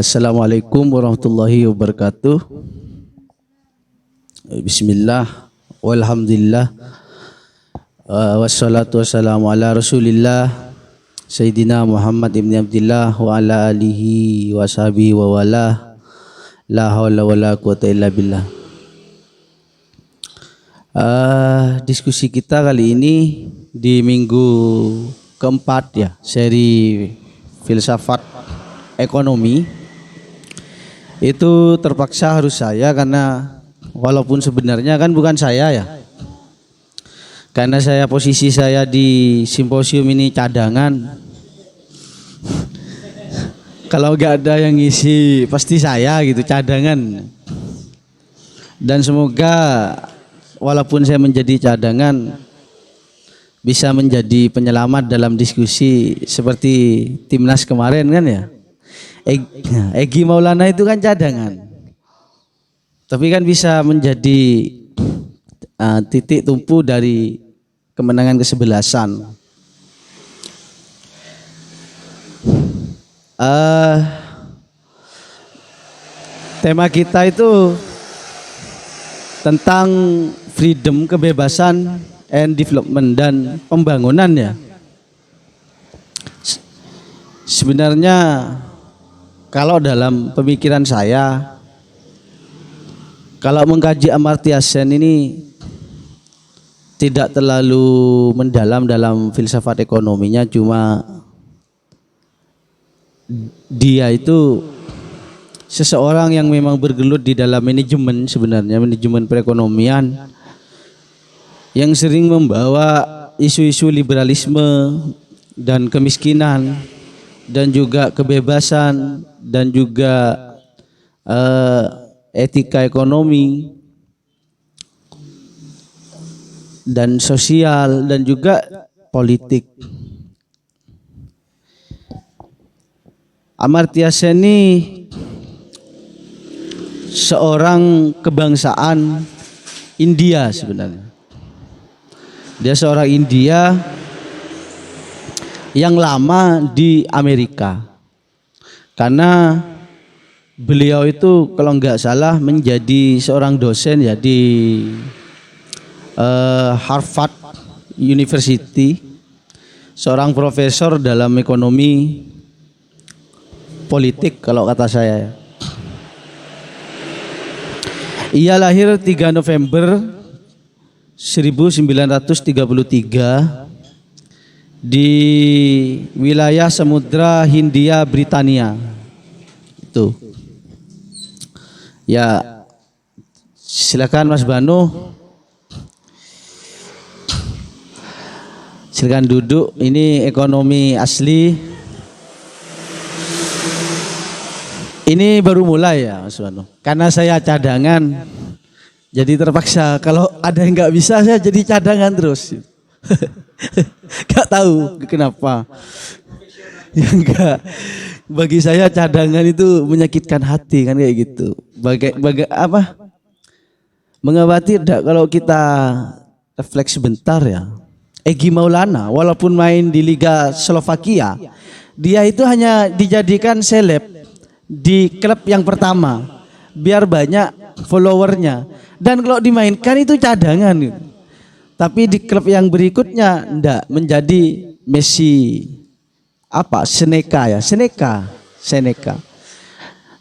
Assalamualaikum warahmatullahi wabarakatuh. Bismillah, walhamdulillah, wassalatu wassalamu ala rasulillah Sayyidina Muhammad ibn Abdillah wa ala alihi wa sahbihi wa wala. La hawla wa la quwata illa billah. Diskusi kita kali ini di minggu keempat ya, seri filsafat ekonomi. Itu terpaksa harus saya karena walaupun sebenarnya kan bukan saya ya. Karena posisi saya di simposium ini cadangan. Kalau nggak ada yang ngisi pasti saya gitu, cadangan. Dan semoga walaupun saya menjadi cadangan bisa menjadi penyelamat dalam diskusi seperti timnas kemarin kan ya. Egy Maulana itu kan cadangan, tapi kan bisa menjadi titik tumpu dari kemenangan kesebelasan. Tema kita itu tentang freedom, kebebasan, and development dan pembangunan ya. Sebenarnya kalau dalam pemikiran saya, kalau mengkaji Amartya Sen ini tidak terlalu mendalam dalam filsafat ekonominya, cuma dia itu seseorang yang memang bergelut di dalam manajemen, sebenarnya manajemen perekonomian, yang sering membawa isu-isu liberalisme dan kemiskinan dan juga kebebasan dan juga etika ekonomi dan sosial dan juga politik. Amartya Sen ini seorang kebangsaan India sebenarnya. Dia seorang India yang lama di Amerika, karena beliau itu kalau nggak salah menjadi seorang dosen ya di Harvard University, seorang profesor dalam ekonomi politik kalau kata saya. Ia lahir 3 November 1933 di wilayah Samudra Hindia Britania. Itu. Ya, silakan Mas Banu. Silakan duduk. Ini ekonomi asli. Ini baru mulai ya Mas Banu. Karena saya cadangan, jadi terpaksa. Kalau ada yang nggak bisa, saya jadi cadangan terus. Gak tahu kenapa. Ya enggak. Bagi saya cadangan itu menyakitkan hati kan kayak gitu. Mengapa tidak kalau kita refleks sebentar ya. Egy Maulana walaupun main di Liga Slovakia, dia itu hanya dijadikan seleb di klub yang pertama biar banyak followernya. Dan kalau dimainkan itu cadangan gitu. Tapi di klub yang berikutnya enggak, menjadi Messi Seneca.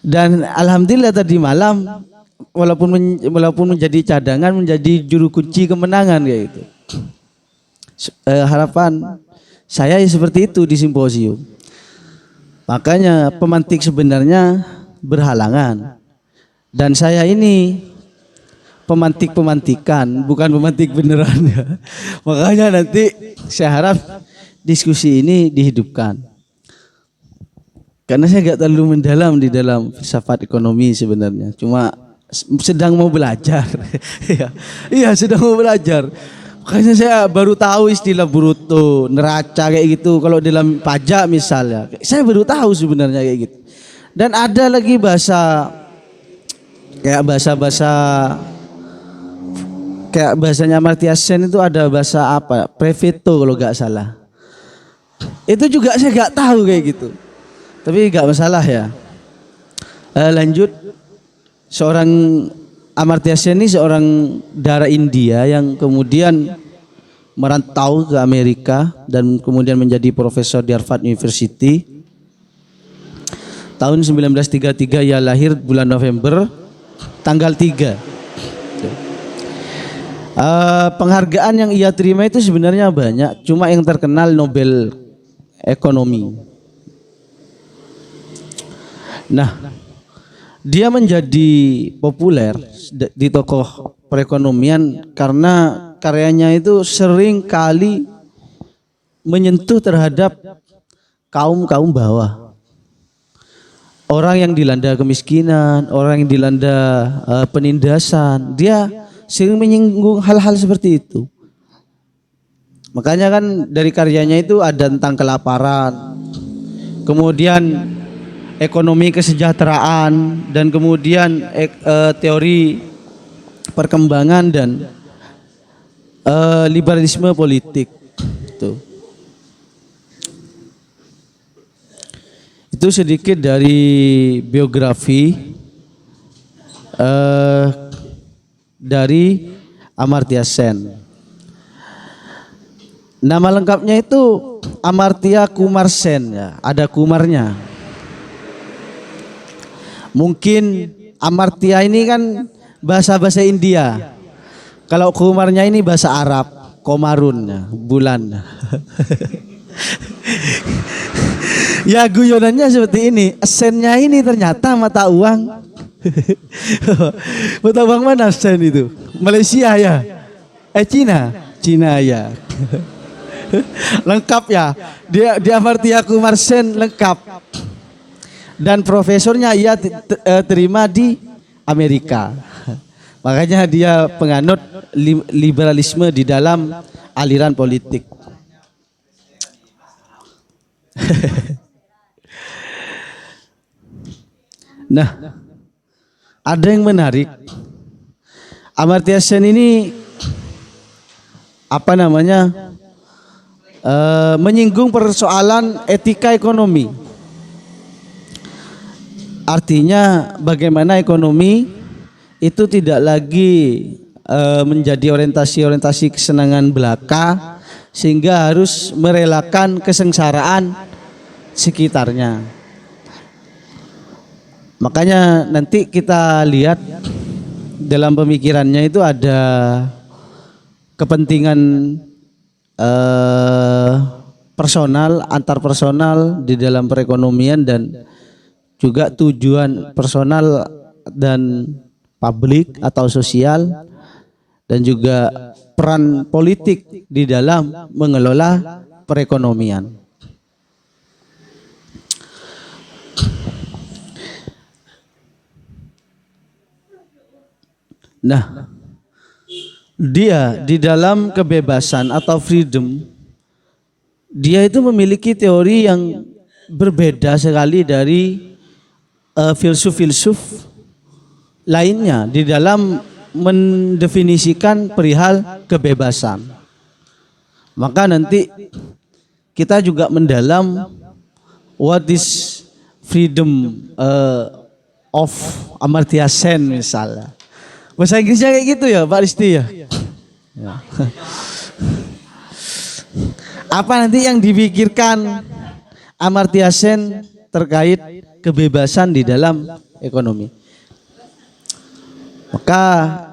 Dan alhamdulillah tadi malam walaupun menjadi cadangan menjadi juru kunci kemenangan kayak gitu. Harapan saya seperti itu di simposium. Makanya pemantik sebenarnya berhalangan. Dan saya ini pemantikan, bukan pemantik beneran ya. Makanya nanti saya harap diskusi ini dihidupkan. Karena saya nggak terlalu mendalam di dalam filsafat ekonomi sebenarnya. Cuma sedang mau belajar. Iya, sedang mau belajar. Makanya saya baru tahu istilah bruto, neraca kayak gitu. Kalau dalam pajak misalnya, saya baru tahu sebenarnya kayak gitu. Dan ada lagi kayak bahasanya Amartya Sen itu ada bahasa apa? Preveto kalau nggak salah. Itu juga saya nggak tahu kayak gitu. Tapi nggak masalah ya. Lanjut, seorang Amartya Sen ini seorang darah India yang kemudian merantau ke Amerika dan kemudian menjadi profesor di Harvard University. Tahun 1933 ia lahir bulan November tanggal 3. Penghargaan yang ia terima itu sebenarnya banyak, cuma yang terkenal Nobel Ekonomi. Nah, dia menjadi populer di tokoh perekonomian karena karyanya itu sering kali menyentuh terhadap kaum bawah. Orang yang dilanda kemiskinan, orang yang dilanda penindasan, dia sering menyinggung hal-hal seperti itu. Makanya kan dari karyanya itu ada tentang kelaparan, kemudian ekonomi kesejahteraan, dan kemudian teori perkembangan dan liberalisme politik. Itu sedikit dari biografi dari Amartya Sen. Nama lengkapnya itu Amartya Kumar Sen, ya, ada Kumarnya. Mungkin Amartya ini kan bahasa India. Kalau Kumarnya ini bahasa Arab, Komarun, bulan. Ya guyonannya seperti ini. Sennya ini ternyata mata uang. Mata uang mana sen itu? Malaysia ya? Cina ya. Lengkap ya. Dia Amartya Kumar Sen lengkap. Dan profesornya ia terima di Amerika. Makanya dia penganut liberalisme di dalam aliran politik. Nah, ada yang menarik. Amartya Sen ini menyinggung persoalan etika ekonomi. Artinya bagaimana ekonomi itu tidak lagi menjadi orientasi kesenangan belaka, sehingga harus merelakan kesengsaraan sekitarnya. Makanya nanti kita lihat dalam pemikirannya itu ada kepentingan personal, antar personal di dalam perekonomian, dan juga tujuan personal dan publik atau sosial, dan juga peran politik di dalam mengelola perekonomian. Nah, dia di dalam kebebasan atau freedom, dia itu memiliki teori yang berbeda sekali dari filsuf-filsuf lainnya di dalam mendefinisikan perihal kebebasan. Maka nanti kita juga mendalam what is freedom of Amartya Sen misalnya. Bahasa Inggrisnya kayak gitu ya Pak Risti ya. Apa nanti yang dipikirkan Amartya Sen terkait kebebasan di dalam ekonomi? Maka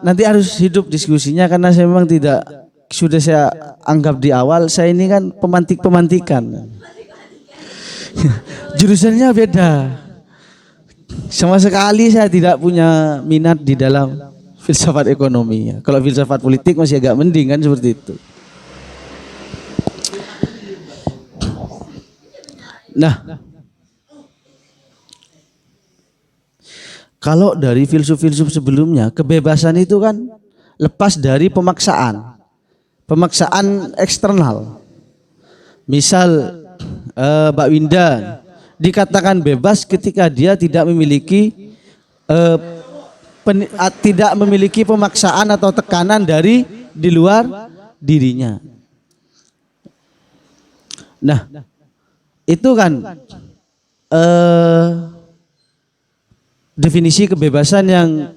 nanti harus hidup diskusinya, karena saya memang sudah saya anggap di awal, saya ini kan pemantikan. Jurusannya beda. Sama sekali saya tidak punya minat di dalam filsafat ekonomi. Kalau filsafat politik masih agak mending kan seperti itu. Nah, kalau dari filsuf-filsuf sebelumnya, kebebasan itu kan lepas dari pemaksaan eksternal. Misal Mbak Winda dikatakan bebas ketika dia tidak memiliki pemaksaan atau tekanan dari di luar dirinya. Nah, itu kan definisi kebebasan yang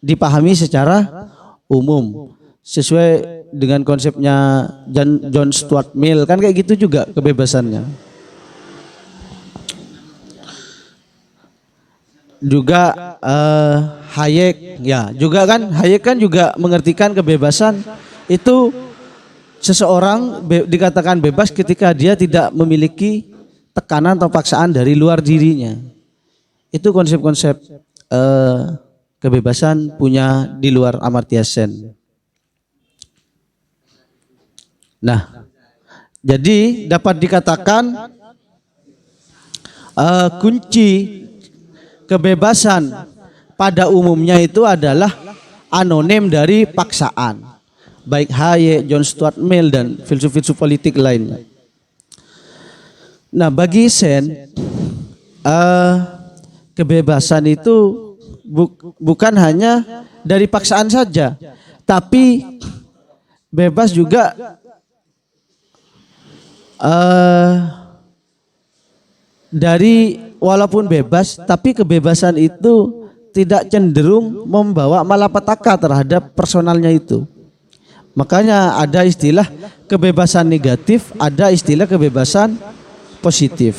dipahami secara umum sesuai dengan konsepnya John Stuart Mill, kan kayak gitu juga kebebasannya. Juga Hayek, ya juga kan Hayek kan juga mengertikan kebebasan itu seseorang dikatakan bebas ketika dia tidak memiliki tekanan atau paksaan dari luar dirinya. Itu konsep-konsep kebebasan punya di luar Amartya Sen. Nah, jadi dapat dikatakan kunci kebebasan pada umumnya itu adalah anonim dari paksaan. Baik Hayek, John Stuart Mill dan filsuf-filsuf politik lainnya. Nah, bagi Sen kebebasan itu bukan hanya dari paksaan saja, tapi bebas juga dari walaupun bebas, tapi kebebasan itu tidak cenderung membawa malapetaka terhadap personalnya itu. Makanya ada istilah kebebasan negatif, ada istilah kebebasan positif.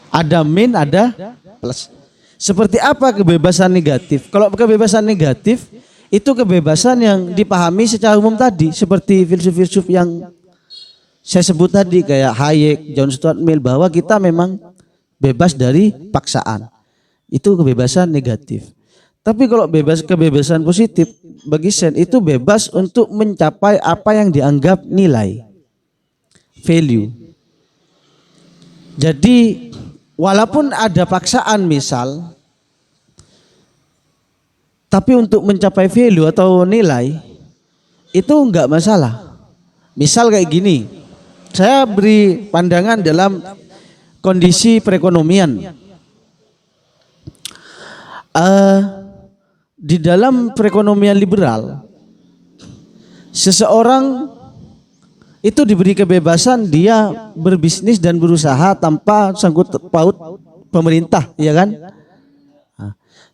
Ada min, ada plus. Seperti apa kebebasan negatif? Kalau kebebasan negatif itu kebebasan yang dipahami secara umum tadi, seperti filsuf-filsuf yang saya sebut tadi kayak Hayek, John Stuart Mill, bahwa kita memang bebas dari paksaan. Itu kebebasan negatif. Tapi kalau kebebasan positif bagi Sen itu bebas untuk mencapai apa yang dianggap nilai, value. Jadi walaupun ada paksaan misal, tapi untuk mencapai value atau nilai itu enggak masalah. Misal kayak gini, saya beri pandangan dalam kondisi perekonomian. Di dalam perekonomian liberal, seseorang itu diberi kebebasan dia berbisnis dan berusaha tanpa sangkut paut pemerintah, ya kan?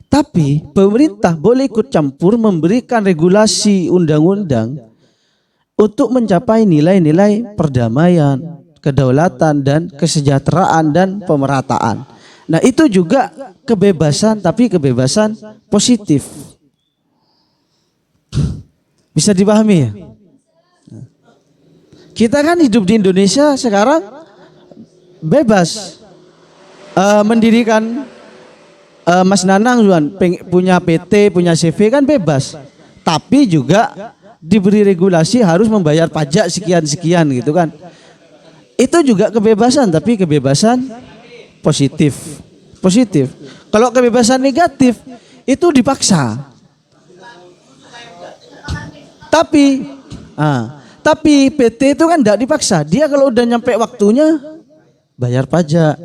Tapi pemerintah boleh ikut campur memberikan regulasi undang-undang untuk mencapai nilai-nilai perdamaian, kedaulatan dan kesejahteraan dan pemerataan. Nah, itu juga kebebasan, tapi kebebasan positif. Bisa dipahami ya? Kita kan hidup di Indonesia sekarang bebas mendirikan Mas Nanang punya PT, punya CV kan bebas. Tapi juga diberi regulasi harus membayar pajak sekian-sekian gitu kan. Itu juga kebebasan, tapi kebebasan positif. Positif. Kalau kebebasan negatif itu dipaksa. Tapi PT itu kan tidak dipaksa. Dia kalau udah nyampe waktunya bayar pajak,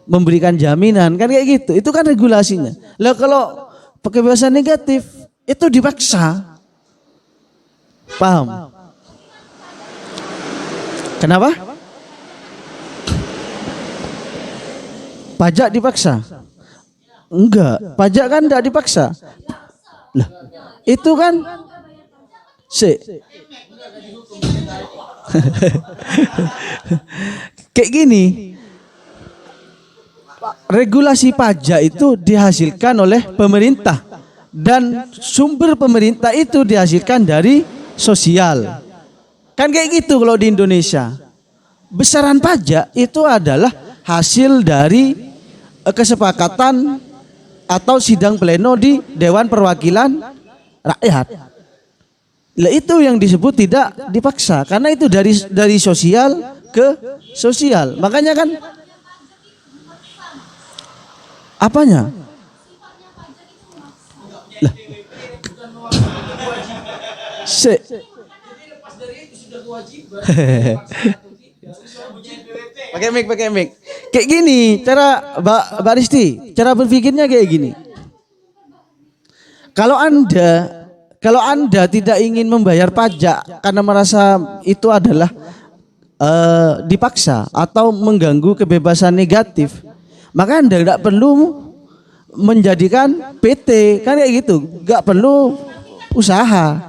memberikan jaminan kan kayak gitu. Itu kan regulasinya. Lah kalau kebebasan negatif itu dipaksa. Paham? Kenapa? Pajak dipaksa? Enggak, pajak kan tidak dipaksa. Lah, itu kan kayak gini. Regulasi pajak itu dihasilkan oleh pemerintah dan sumber pemerintah itu dihasilkan dari sosial. Kan kayak gitu kalau di Indonesia. Besaran pajak itu adalah hasil dari kesepakatan atau sidang pleno di Dewan Perwakilan Rakyat. Lah itu yang disebut tidak dipaksa karena itu dari sosial ke sosial. Makanya kan apanya? Lah. Pakai mic. Kayak gini cara Mbak Risti, cara berpikirnya kayak gini. Kalau Anda tidak ingin membayar pajak karena merasa itu adalah dipaksa atau mengganggu kebebasan negatif, maka Anda tidak perlu menjadikan PT kan kayak gitu, nggak perlu usaha.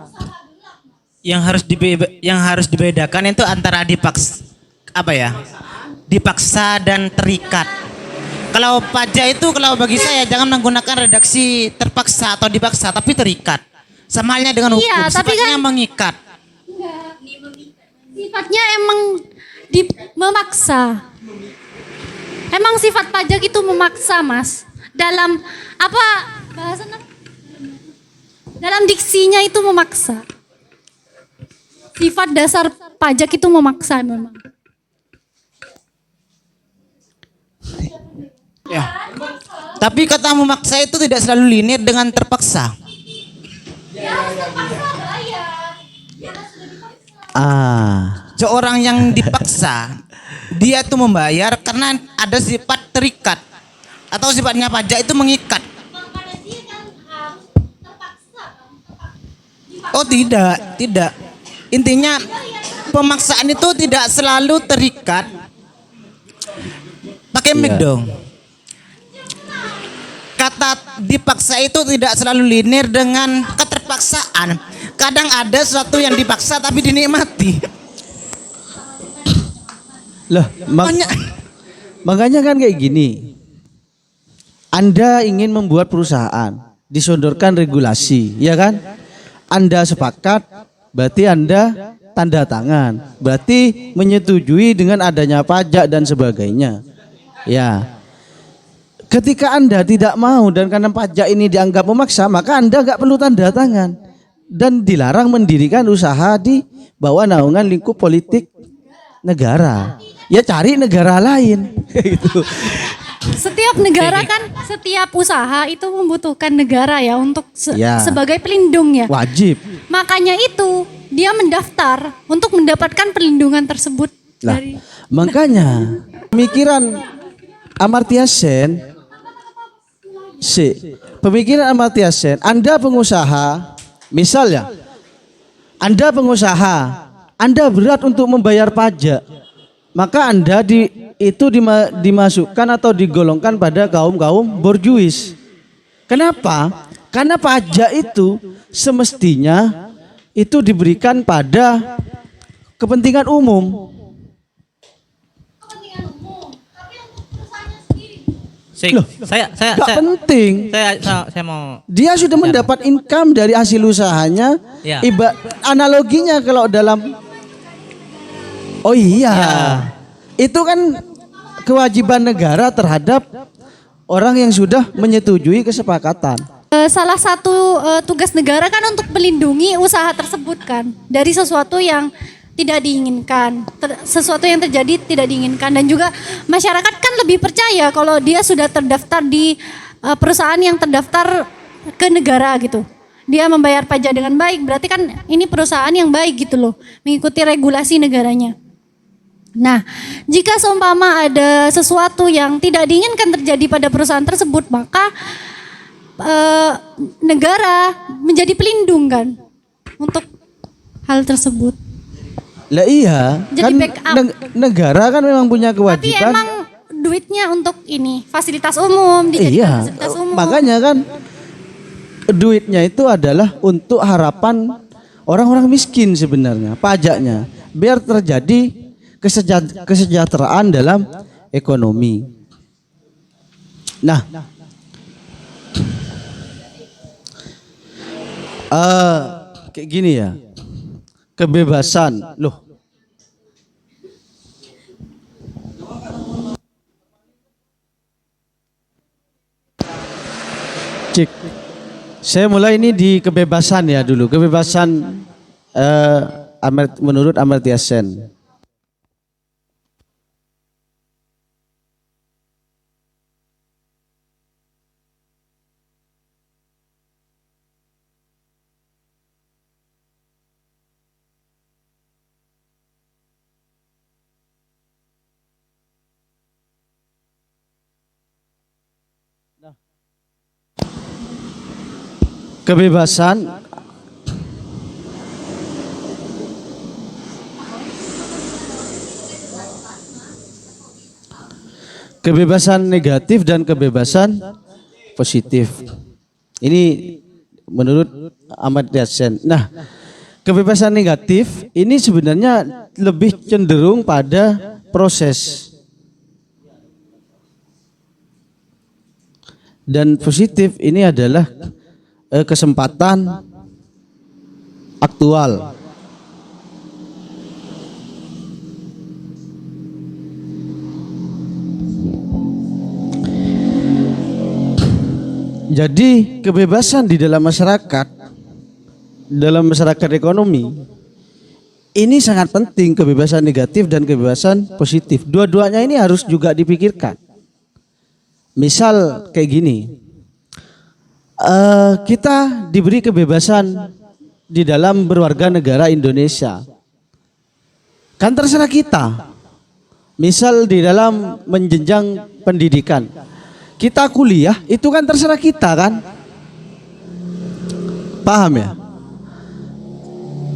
Yang harus dibedakan itu antara dipaksa dan terikat. Kalau pajak itu, kalau bagi saya jangan menggunakan redaksi terpaksa atau dipaksa, tapi terikat. Sama halnya dengan hukum, Iya, tapi sifatnya kan mengikat. sifatnya emang memaksa. Emang sifat pajak itu memaksa, Mas. Dalam apa bahasan apa? Dalam diksinya itu memaksa. Sifat dasar pajak itu memaksa memang. Ya. Tapi kata memaksa itu tidak selalu linear dengan terpaksa. Seorang yang dipaksa, dia itu membayar karena ada sifat terikat atau sifatnya pajak itu mengikat. Oh tidak. Intinya pemaksaan itu tidak selalu terikat. Pakai mic dong. Kata dipaksa itu tidak selalu linear dengan keterpaksaan. Kadang ada sesuatu yang dipaksa tapi dinikmati. Lah, makanya kan kayak gini. Anda ingin membuat perusahaan, disodorkan regulasi, ya kan? Anda sepakat, berarti Anda tanda tangan, berarti menyetujui dengan adanya pajak dan sebagainya. Ya. Ketika Anda tidak mau dan karena pajak ini dianggap memaksa, maka Anda nggak perlu tanda tangan dan dilarang mendirikan usaha di bawah naungan lingkup politik negara. Ya cari negara lain. Gitu. Setiap negara kan, setiap usaha itu membutuhkan negara ya untuk Ya. sebagai pelindung ya. Wajib. Makanya itu dia mendaftar untuk mendapatkan perlindungan tersebut Lah, dari makanya pemikiran Amartya Sen, Anda pengusaha, misalnya, Anda pengusaha, Anda berat untuk membayar pajak, maka Anda dimasukkan atau digolongkan pada kaum borjuis. Kenapa? Karena pajak itu semestinya itu diberikan pada kepentingan umum. Loh, nggak penting. Saya mau. Dia sudah mendapat income dari hasil usahanya. Ya. Analoginya kalau dalam, oh iya, itu kan kewajiban negara terhadap orang yang sudah menyetujui kesepakatan. salah satu tugas negara kan untuk melindungi usaha tersebut kan dari sesuatu yang tidak diinginkan, sesuatu yang terjadi tidak diinginkan, dan juga masyarakat kan lebih percaya kalau dia sudah terdaftar di perusahaan yang terdaftar ke negara gitu. Dia membayar pajak dengan baik, berarti kan ini perusahaan yang baik gitu loh, mengikuti regulasi negaranya. Nah, jika seumpama ada sesuatu yang tidak diinginkan terjadi pada perusahaan tersebut, maka negara menjadi pelindung kan untuk hal tersebut. Lah iya, Jadi kan backup. negara kan memang punya Tapi kewajiban. emang duitnya untuk ini fasilitas umum, dijadikan Iya, fasilitas umum. makanya kan duitnya itu adalah untuk harapan orang-orang miskin sebenarnya, pajaknya, biar terjadi kesejahteraan dalam ekonomi. Nah, kayak gini ya, kebebasan, loh. Cik, saya mulai ini di kebebasan ya dulu, kebebasan menurut Amartya Sen. Kebebasan kebebasan negatif dan kebebasan positif. Ini menurut Amartya Sen. Nah, kebebasan negatif ini sebenarnya lebih cenderung pada proses. Dan positif ini adalah kesempatan aktual. Jadi kebebasan di dalam masyarakat ekonomi ini sangat penting, kebebasan negatif dan kebebasan positif. Dua-duanya ini harus juga dipikirkan. Misal kayak gini, kita diberi kebebasan di dalam berwarga negara Indonesia, kan terserah kita. Misal di dalam menjenjang pendidikan, kita kuliah itu kan terserah kita kan, paham ya?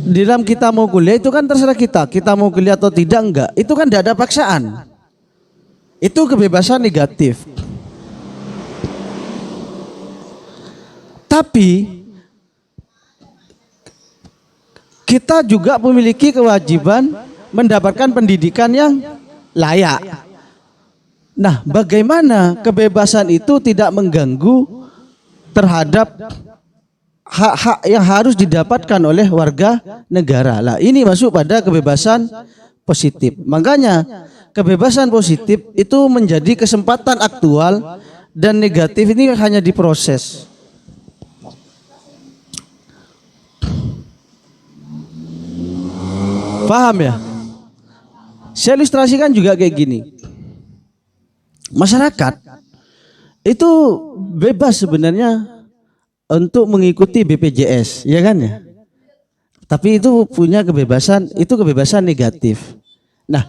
Di dalam kita mau kuliah itu kan terserah kita. Kita mau kuliah atau tidak enggak, itu kan tidak ada paksaan. Itu kebebasan negatif. Tapi kita juga memiliki kewajiban mendapatkan pendidikan yang layak. Nah, bagaimana kebebasan itu tidak mengganggu terhadap hak-hak yang harus didapatkan oleh warga negara. Lah, ini masuk pada kebebasan positif. Makanya kebebasan positif itu menjadi kesempatan aktual dan negatif ini hanya diproses. Paham ya? Saya ilustrasikan juga kayak gini. Masyarakat itu bebas sebenarnya untuk mengikuti BPJS, ya kan ya? Tapi itu punya kebebasan, itu kebebasan negatif. Nah,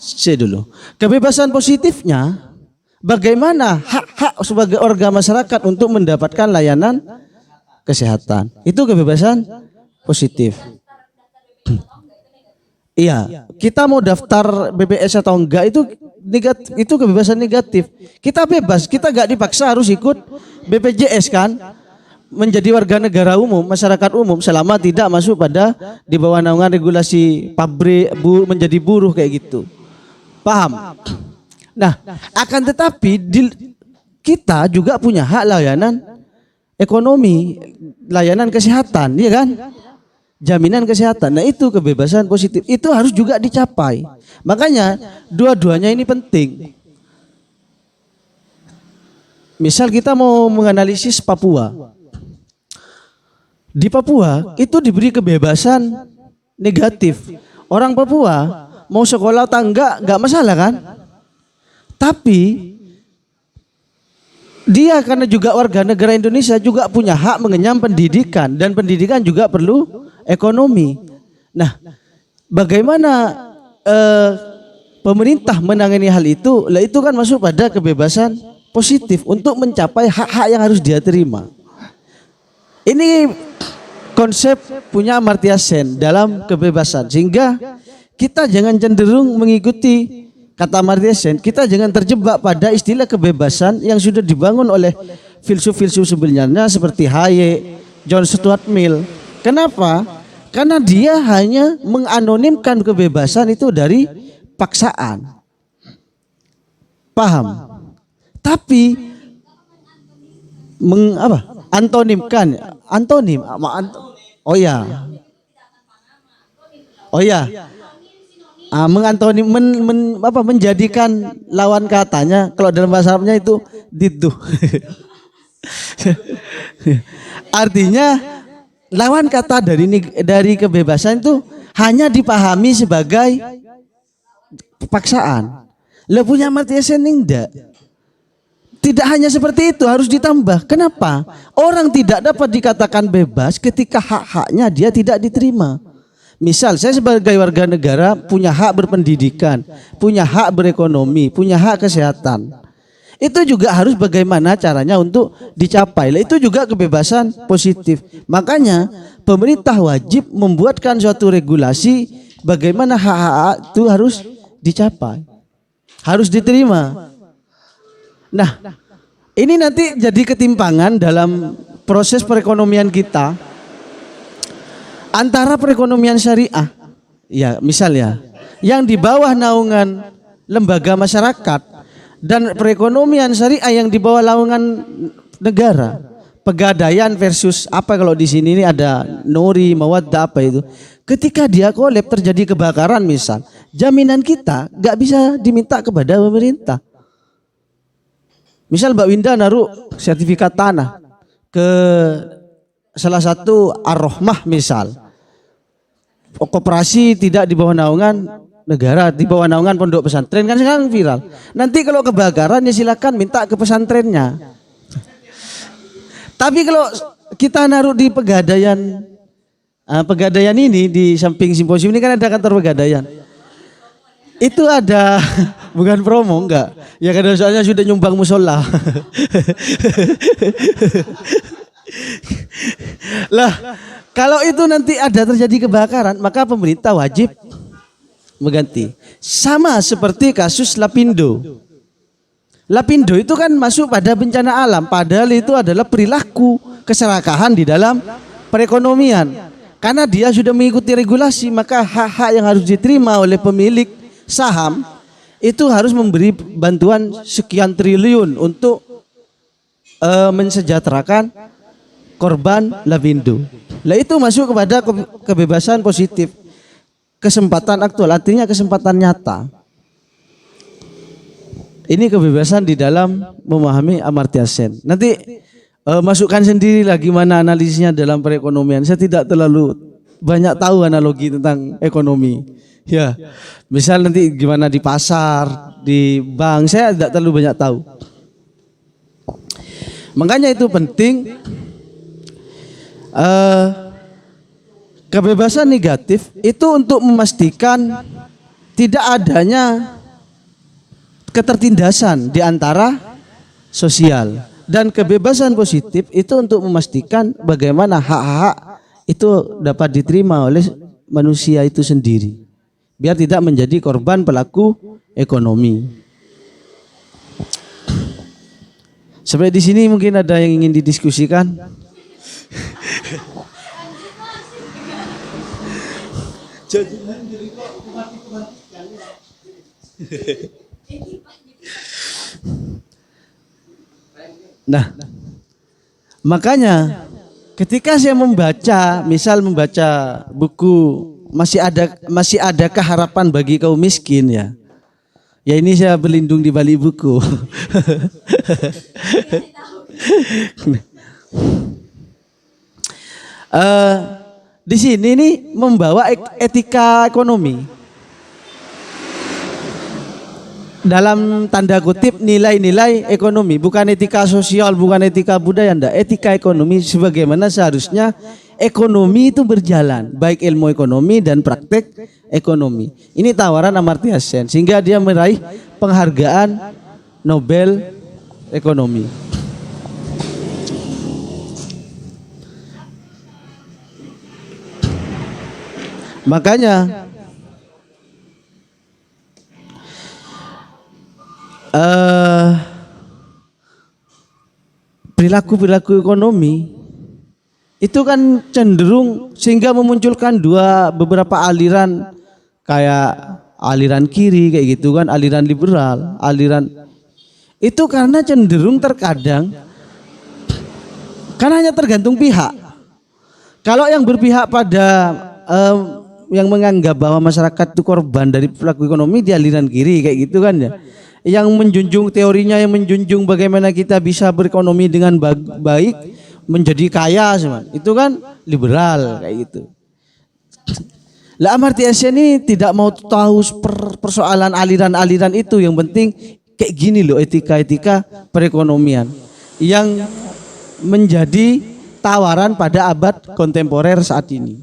saya dulu. Kebebasan positifnya, bagaimana hak-hak sebagai warga masyarakat untuk mendapatkan layanan kesehatan. Itu kebebasan positif. Iya, kita mau daftar BPJS atau enggak itu negatif, itu kebebasan negatif. Kita bebas, kita enggak dipaksa harus ikut BPJS kan, menjadi warga negara umum, masyarakat umum selama tidak masuk pada di bawah naungan regulasi pabrik, menjadi buruh kayak gitu. Paham? Nah, akan tetapi kita juga punya hak layanan ekonomi, layanan kesehatan, iya kan? Jaminan kesehatan. Nah, itu kebebasan positif. Itu harus juga dicapai. Makanya dua-duanya ini penting. Misal kita mau menganalisis Papua. Di Papua itu diberi kebebasan negatif. Orang Papua mau sekolah atau enggak masalah kan? Tapi dia karena juga warga negara Indonesia juga punya hak mengenyam pendidikan, dan pendidikan juga perlu ekonomi. Nah, bagaimana pemerintah menangani hal itu? Lah, itu kan masuk pada kebebasan positif untuk mencapai hak-hak yang harus dia terima. Ini konsep punya Amartya Sen dalam kebebasan, sehingga kita jangan cenderung mengikuti kata Amartya Sen. Kita jangan terjebak pada istilah kebebasan yang sudah dibangun oleh filsuf-filsuf sebelumnya seperti Hayek, John Stuart Mill. Kenapa? Karena dia hanya menganonimkan kebebasan itu dari paksaan. Paham? Tapi antonimkan, antonim. Oh ya. Mengantonim, menjadikan lawan katanya, kalau dalam bahasa Arabnya itu didduh. Artinya lawan kata dari kebebasan itu hanya dipahami sebagai paksaan. Lah, punya Amartya Sen enggak. Tidak hanya seperti itu, harus ditambah. Kenapa? Orang tidak dapat dikatakan bebas ketika hak-haknya dia tidak diterima. Misal saya sebagai warga negara punya hak berpendidikan, punya hak berekonomi, punya hak kesehatan. Itu juga harus bagaimana caranya untuk dicapai. Itu juga kebebasan positif. Makanya pemerintah wajib membuatkan suatu regulasi bagaimana hak-hak itu harus dicapai, harus diterima. Nah, Ini nanti jadi ketimpangan dalam proses perekonomian kita antara perekonomian syariah, ya misalnya, yang di bawah naungan lembaga masyarakat dan perekonomian syariah yang di bawah naungan negara. Pegadaian versus apa kalau di sini ini ada Nuri, Mawaddah apa itu. Ketika dia kolab terjadi kebakaran misal, jaminan kita nggak bisa diminta kepada pemerintah. Misal Mbak Winda naruh sertifikat tanah ke salah satu Ar-Rahmah misal. Koperasi tidak di bawah naungan negara, di bawah naungan pondok pesantren, kan sekarang viral. Nanti kalau kebakaran ya silakan minta ke pesantrennya. Tapi kalau kita naruh di Pegadaian, Pegadaian ini di samping simposium ini kan ada kantor Pegadaian. Itu ada, bukan promo enggak. Ya karena soalnya sudah nyumbang musola. Lah, kalau itu nanti ada terjadi kebakaran, maka pemerintah wajib mengganti. Sama seperti kasus Lapindo. Lapindo itu kan masuk pada bencana alam, padahal itu adalah perilaku keserakahan di dalam perekonomian. Karena dia sudah mengikuti regulasi, maka hak-hak yang harus diterima oleh pemilik saham itu harus memberi bantuan sekian triliun untuk mensejahterakan korban Lapindo. Lah itu masuk kepada kebebasan positif, kesempatan aktual, artinya kesempatan nyata. Ini kebebasan di dalam memahami Amartya Sen. Nanti masukkan sendiri lah gimana analisisnya dalam perekonomian. Saya tidak terlalu banyak tahu analogi tentang ekonomi. Ya, misal nanti gimana di pasar, di bank, saya tidak terlalu banyak tahu. Makanya itu penting kebebasan negatif itu untuk memastikan tidak adanya ketertindasan di antara sosial, dan kebebasan positif itu untuk memastikan bagaimana hak-hak itu dapat diterima oleh manusia itu sendiri biar tidak menjadi korban pelaku ekonomi. Sampai di sini mungkin ada yang ingin didiskusikan. Nah, makanya ketika saya membaca, misal membaca buku masih adakah harapan bagi kaum miskin ya. Ya ini saya berlindung di balik buku. Di sini nih membawa etika ekonomi. Dalam tanda kutip nilai-nilai ekonomi, bukan etika sosial, bukan etika budaya, enggak, etika ekonomi sebagaimana seharusnya ekonomi itu berjalan, baik ilmu ekonomi dan praktek ekonomi. Ini tawaran Amartya Sen sehingga dia meraih penghargaan Nobel Ekonomi. Makanya perilaku-perilaku ekonomi itu kan cenderung sehingga memunculkan beberapa aliran, kayak aliran kiri kayak gitu kan, aliran liberal, aliran itu karena cenderung terkadang karena hanya tergantung pihak. Kalau yang berpihak pada yang menganggap bahwa masyarakat itu korban dari pelaku ekonomi di aliran kiri kayak gitu kan ya. Yang menjunjung teorinya, yang menjunjung bagaimana kita bisa berekonomi dengan baik, menjadi kaya semua. Itu kan liberal kayak gitu. Lah Amartya Sen ini tidak mau tahu persoalan aliran-aliran itu, yang penting kayak gini loh etika-etika perekonomian yang menjadi tawaran pada abad kontemporer saat ini.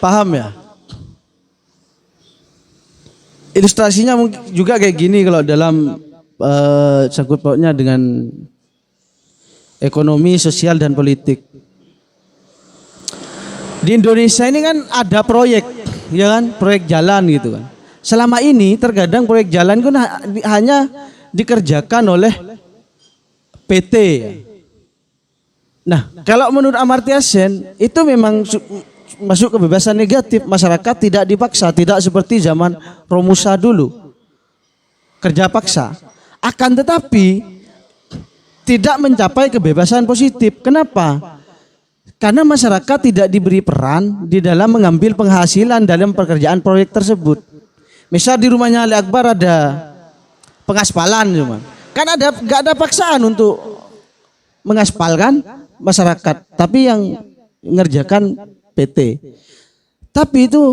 Paham ya? Ilustrasinya mungkin juga kayak gini kalau dalam sangkut pautnya dengan ekonomi, sosial dan politik. Di Indonesia ini kan ada proyek, ya kan, proyek jalan gitu kan. selama ini terkadang proyek jalan kan hanya dikerjakan oleh PT. Nah, kalau menurut Amartya Sen itu memang masuk kebebasan negatif, masyarakat tidak dipaksa, tidak seperti zaman Romusa dulu. Kerja paksa. Akan tetapi tidak mencapai kebebasan positif. Kenapa? Karena masyarakat tidak diberi peran di dalam mengambil penghasilan dalam pekerjaan proyek tersebut. Misal di rumahnya Ali Akbar ada pengaspalan cuma. Kan nggak ada paksaan untuk mengaspalkan masyarakat, tapi yang mengerjakan PT. Tapi itu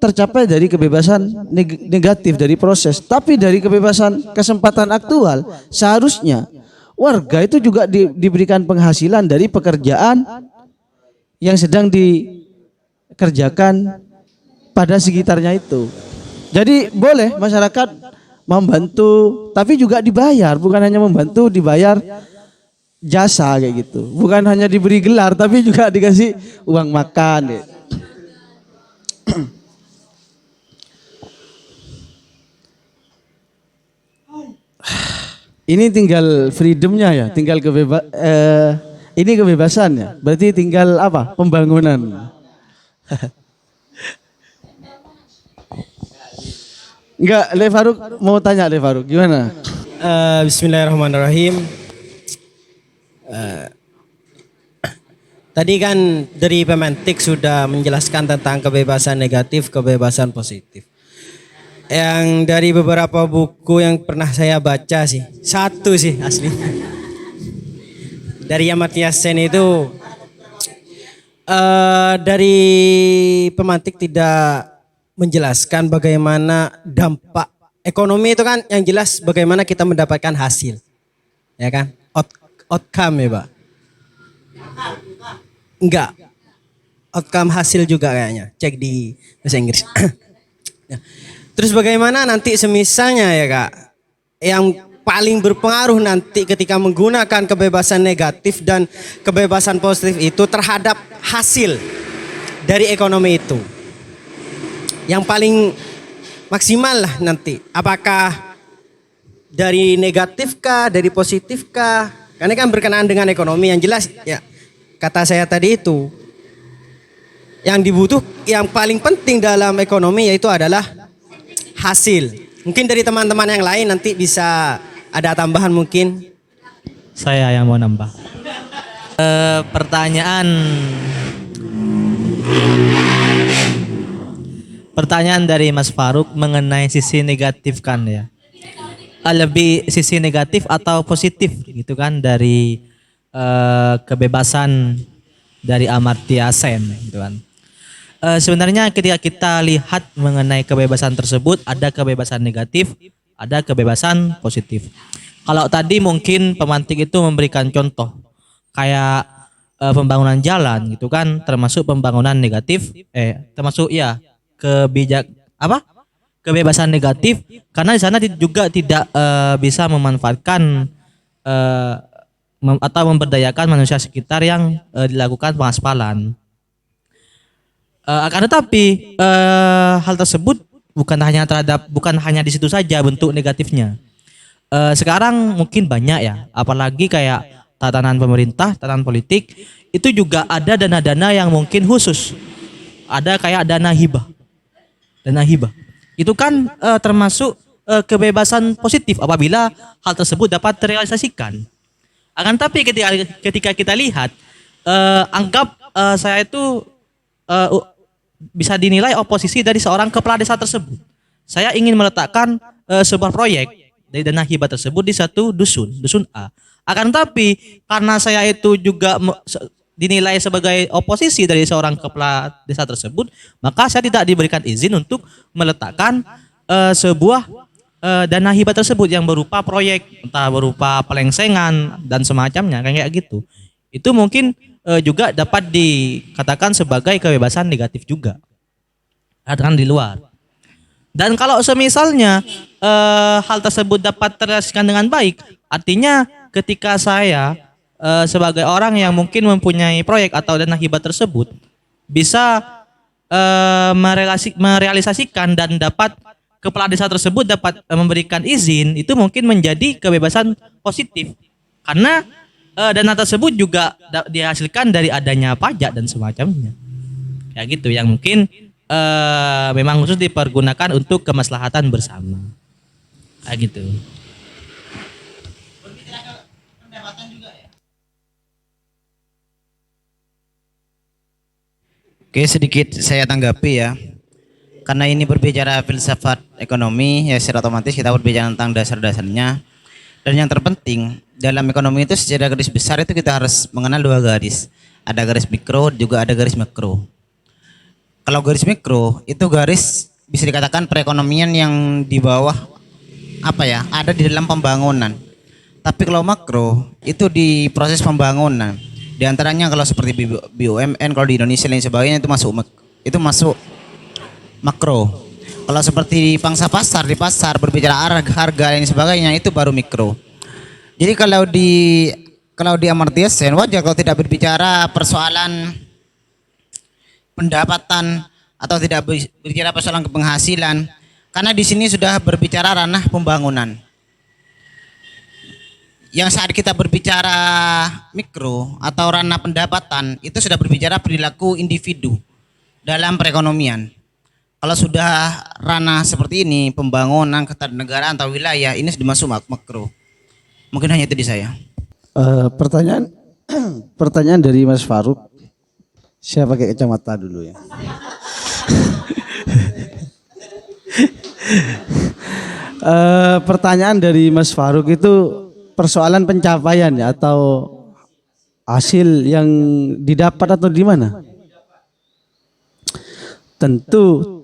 tercapai dari kebebasan negatif dari proses. Tapi dari kebebasan kesempatan aktual seharusnya warga itu juga diberikan penghasilan dari pekerjaan yang sedang dikerjakan pada sekitarnya itu. Jadi boleh masyarakat membantu, tapi juga dibayar, bukan hanya membantu, dibayar jasa kayak gitu. Bukan hanya diberi gelar, tapi juga dikasih uang makan. Ya. Ini tinggal freedomnya ya, tinggal ini kebebasannya. Berarti tinggal apa? Pembangunan. Enggak, Le Faruk mau tanya Le Faruk, gimana? Bismillahirrahmanirrahim. Tadi kan dari Pemantik sudah menjelaskan tentang kebebasan negatif, kebebasan positif. Yang dari beberapa buku yang pernah saya baca sih, satu sih asli. Dari Amartya Sen itu, dari Pemantik tidak menjelaskan bagaimana dampak ekonomi itu kan yang jelas bagaimana kita mendapatkan hasil, ya kan? Outcome ya Pak? Enggak, outcome hasil juga kayaknya, cek di bahasa Inggris. Ya. Terus bagaimana nanti semisalnya ya Kak, yang paling berpengaruh nanti ketika menggunakan kebebasan negatif dan kebebasan positif itu terhadap hasil dari ekonomi itu. Yang paling maksimal lah nanti. Apakah dari negatif kah, dari positif kah? Karena kan berkenaan dengan ekonomi yang jelas ya. Kata saya tadi itu, yang yang paling penting dalam ekonomi yaitu adalah hasil. Mungkin dari teman-teman yang lain nanti bisa ada tambahan mungkin. Saya yang mau nambah. Pertanyaan dari Mas Faruk mengenai sisi negatif kan ya. Lebih sisi negatif atau positif gitu kan dari kebebasan dari Amartya Sen gitu kan. Sebenarnya ketika kita lihat mengenai kebebasan tersebut ada kebebasan negatif, ada kebebasan positif. Kalau tadi mungkin pemantik itu memberikan contoh kayak pembangunan jalan gitu kan, termasuk pembangunan negatif, termasuk ya kebebasan negatif karena di sana juga tidak bisa memanfaatkan atau memberdayakan manusia sekitar yang dilakukan pengaspalan. Akan tetapi hal tersebut bukan hanya di situ saja bentuk negatifnya. Sekarang mungkin banyak ya, apalagi kayak tatanan pemerintah, tatanan politik itu juga ada dana-dana yang mungkin khusus. Ada kayak dana hibah. Dana hibah. Itu kan termasuk kebebasan positif apabila hal tersebut dapat terrealisasikan. Akan tapi ketika kita lihat, anggap saya itu bisa dinilai oposisi dari seorang kepala desa tersebut. Saya ingin meletakkan sebuah proyek dari dana hibah tersebut di satu dusun A. Akan tapi karena saya itu juga dinilai sebagai oposisi dari seorang kepala desa tersebut, maka saya tidak diberikan izin untuk meletakkan sebuah dana hibah tersebut yang berupa proyek, entah berupa pelengsengan dan semacamnya kayak gitu. Itu mungkin juga dapat dikatakan sebagai kebebasan negatif juga. Katakan di luar. Dan kalau semisalnya hal tersebut dapat terrealisasikan dengan baik, artinya ketika saya sebagai orang yang mungkin mempunyai proyek atau dana hibah tersebut bisa merealisasikan dan dapat kepala desa tersebut dapat memberikan izin, itu mungkin menjadi kebebasan positif. Karena dana tersebut juga dihasilkan dari adanya pajak dan semacamnya. Ya gitu, yang mungkin memang khusus dipergunakan untuk kemaslahatan bersama. Kayak gitu. Oke, sedikit saya tanggapi ya. Karena ini berbicara filsafat ekonomi, ya secara otomatis kita berbicara tentang dasar-dasarnya. Dan yang terpenting, dalam ekonomi itu secara garis besar itu kita harus mengenal dua garis. Ada garis mikro, juga ada garis makro. Kalau garis mikro, itu garis bisa dikatakan perekonomian yang di bawah, ada di dalam pembangunan. Tapi kalau makro, itu di proses pembangunan. Di antaranya kalau seperti BUMN, kalau di Indonesia dan sebagainya itu masuk makro. Kalau seperti pangsa pasar, di pasar berbicara harga dan sebagainya, itu baru mikro. Jadi kalau di Amartya Sen wajar kalau tidak berbicara persoalan pendapatan atau tidak berbicara persoalan penghasilan, karena di sini sudah berbicara ranah pembangunan. Yang saat kita berbicara mikro atau ranah pendapatan, itu sudah berbicara perilaku individu dalam perekonomian. Kalau sudah ranah seperti ini, pembangunan, ketatanegaraan atau wilayah, ini sudah masuk makro. Mungkin hanya itu di saya. Pertanyaan dari Mas Faruk. Saya pakai kacamata dulu ya. Pertanyaan dari Mas Faruk itu persoalan pencapaian ya, atau hasil yang didapat atau di mana? Tentu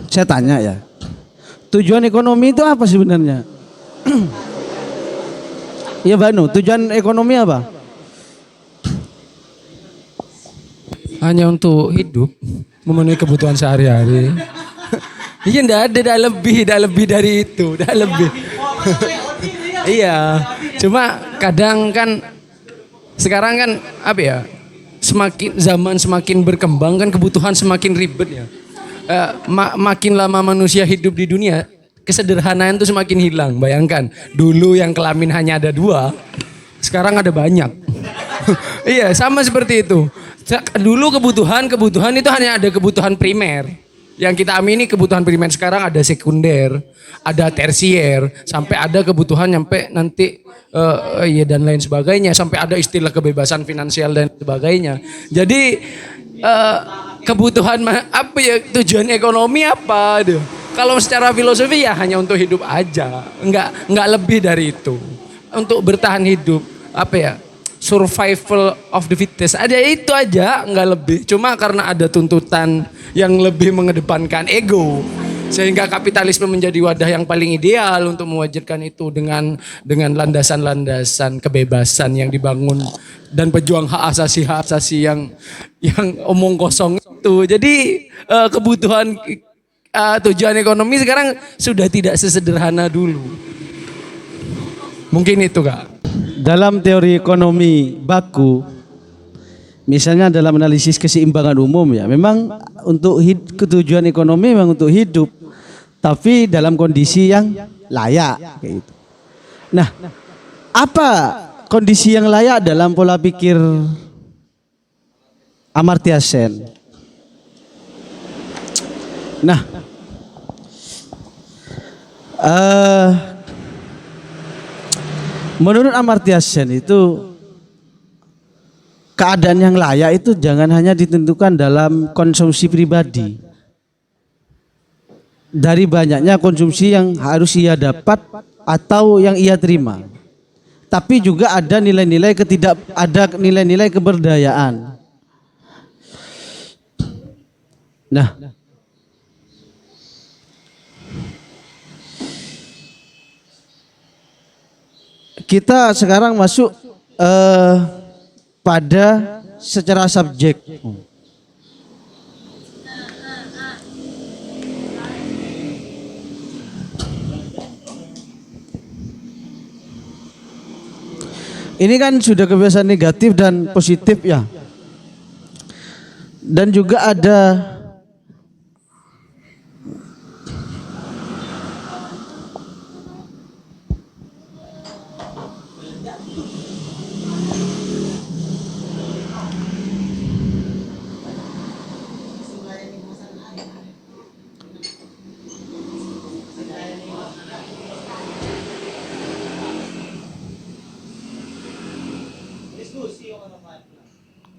saya tanya ya, tujuan ekonomi itu apa sebenarnya? Iya Banu, tujuan ekonomi apa? Hanya untuk hidup, memenuhi kebutuhan sehari-hari. Iya, enggak lebih dari itu, enggak lebih. Iya, cuma kadang kan sekarang kan zaman semakin berkembang kan, kebutuhan semakin ribet ya. Makin lama manusia hidup di dunia, kesederhanaan itu semakin hilang. Bayangkan, dulu yang kelamin hanya ada 2, sekarang ada banyak. Iya, sama seperti itu. Dulu kebutuhan itu hanya ada kebutuhan primer. Yang kita amini kebutuhan primer, sekarang ada sekunder, ada tersier, sampai ada kebutuhan sampai nanti dan lain sebagainya, sampai ada istilah kebebasan finansial dan sebagainya. Jadi kebutuhan tujuan ekonomi apa? Kalau secara filosofi ya hanya untuk hidup aja, enggak lebih dari itu. Untuk bertahan hidup, survival of the fittest. Ada itu aja, enggak lebih. Cuma karena ada tuntutan yang lebih mengedepankan ego, sehingga kapitalisme menjadi wadah yang paling ideal untuk mewajibkan itu dengan landasan-landasan kebebasan yang dibangun dan pejuang hak asasi yang omong kosong itu. Jadi kebutuhan tujuan ekonomi sekarang sudah tidak sesederhana dulu. Mungkin itu Kak. Dalam teori ekonomi baku, misalnya dalam analisis keseimbangan umum ya, memang untuk tujuan ekonomi memang untuk hidup, tapi dalam kondisi yang layak kayak gitu. Nah, apa kondisi yang layak dalam pola pikir Amartya Sen? Nah, menurut Amartya Sen itu keadaan yang layak itu jangan hanya ditentukan dalam konsumsi pribadi. Dari banyaknya konsumsi yang harus ia dapat atau yang ia terima. Tapi juga ada nilai-nilai nilai-nilai keberdayaan. Nah, kita sekarang masuk pada secara subjek. Ini kan sudah kebiasaan negatif dan positif ya. Dan juga ada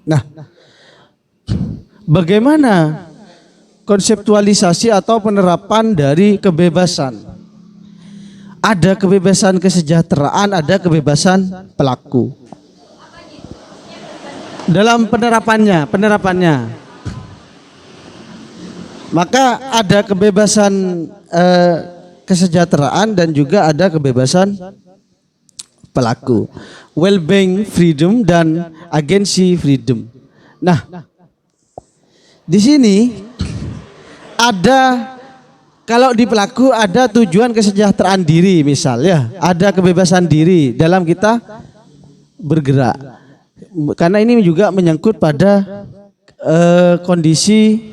Nah, bagaimana konseptualisasi atau penerapan dari kebebasan? Ada kebebasan kesejahteraan, ada kebebasan pelaku. Dalam penerapannya, maka ada kebebasan kesejahteraan dan juga ada kebebasan pelaku. Well-being freedom dan agency freedom. Nah, di sini ada, kalau di pelaku ada tujuan kesejahteraan diri misalnya, ada kebebasan diri dalam kita bergerak. Karena ini juga menyangkut pada kondisi